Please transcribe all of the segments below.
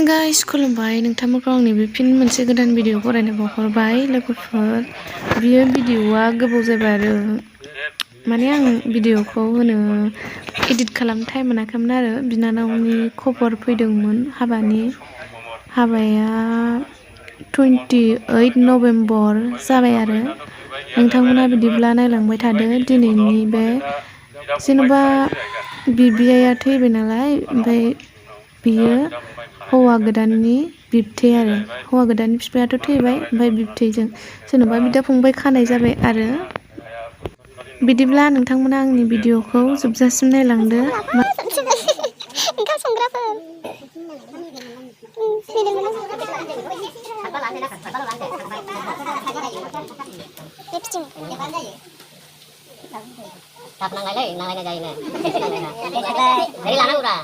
Guys खुलुमबाय नोंथांमोनखौ आंनि बे फिन मोनसे गोदान भिडिअ फरायनो बावहरबाय लोगोफोर बियो भिडिअआ गोबाव जाबाय आरो माने आं भिडिअखौ होनो एडिट खालामनो टाइम मोनाखैमोन आरो बिनानावनि खबर फैदोंमोन हाबाया 28 नभेम्बर जाबाय आरो नोंथांमोना बिदिब्ला नायलांबाय थादो दिनैनि बे जेनेबा बिबियाया थैबाय नालाय ओमफ्राय बियो हौवा गोदाननि बिबथै आरो हौवा गोदाननि बिफायाथ' थैबाय ओमफ्राय बिबथैजों जेनेबा बिदा फंबाय खानाय जाबाय आरो बिदिब्ला नोंथांमोना आंनि भिडिअखौ जोबजासिम नायलांदो Tập năng này dày này. Đấy là nó ra.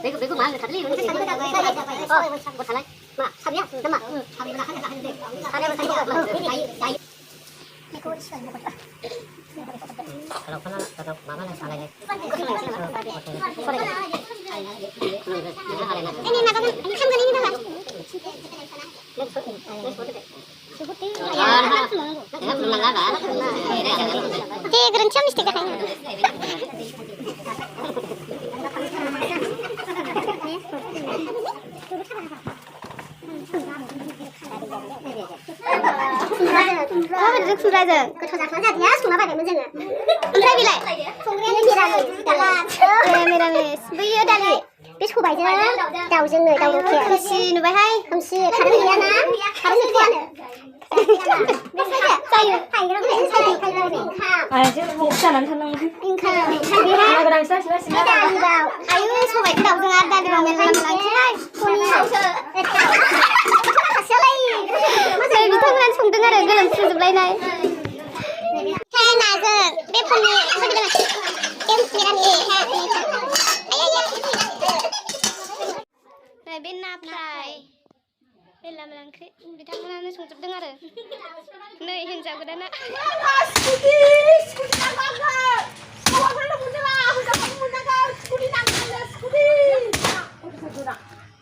Bego mà người thật lý luôn. Một thằng này. Mà sao nhá? Tấm mà. Sao đi mà khăn là khăn gì? Sao đây mà thấy mà dày. Mày cô đi sửa một chút. Kalau kana kata mama lah salah ya. Ini nak kan ini kan ini dah. Dia gerencam mesti dah. Sunrise गोथाव जाथ'आ जादिया संना बायदोंमोन जोङो ओमफ्राय बिलाय मिरामिस बैयो दालि बे सबायजों दाउजोंनो दाउ लकेल खोमसि नुबायहाय खोमसि खारेन गैयाना खारेन गैयानो जायो आरो जानानै थानांगौ ओंखाम दालिबाव आयु सबायजों दाउजों आरो दालिबाव मेरला मोनलांसैहाय बिथांमोना संदों आरो गोलोमफ्रुजोबलायनाय नाजों बे फननि बे ना फ्राय मेरला मेरला ओंख्रि बिथांमोनानो संजोबदों आरो नै हिन्जाव गोदाना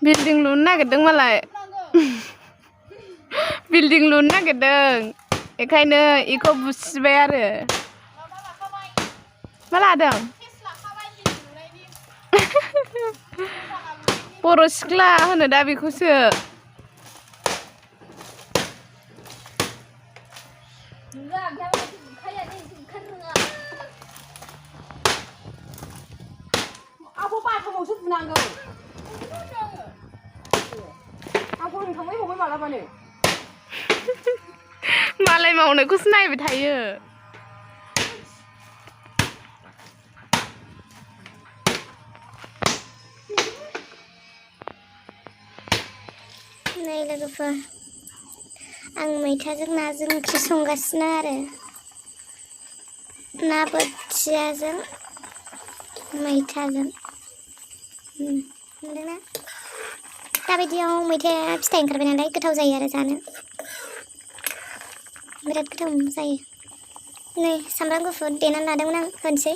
बिल्डिं लुनो नागिरदों मालाय बिल्डिं लुनो नागिरदों बेखायनो इखौ बुसिबाय आरो मा लादों बर' सिख्ला होनो दा बेखौसो आबो बाथामावसो बुनांगौ आबो थांबाय हबाय मालाबानो मालाय मावनायखौसो नायबाय थायो नै लोगोफोर आं मैथाजों नाजों ओंख्रि संगासिनो आरो ना बोथियाजों मैथाजों नुदोंना दाबायदियाव मैथाया फिथाइ ओंखारबाय नालाय गोथाव जायो आरो जानो बिराद गोथाव जायो नै सामब्राम गुफुर देनानै लादोंमोन आं होनोसै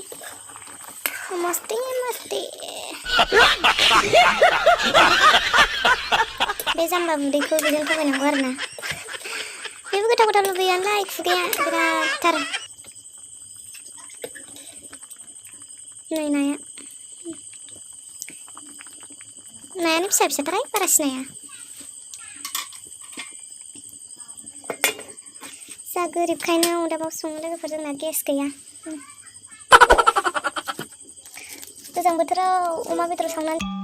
मस्ति बे जाम्बा बुदैखौ बेजों थगायनांगौ आरो ना बेबो गोथाव गोथाव लुबैयो नालाय खुगाया बिरादथार नै नायानो फिसा फिसाथारहाय बारा सिनाया जा गोरिबखायनो अरदाबाव सङो लोगोफोर जोंना गेस गैया गोजां बोथोराव अमा बेदर सावनानै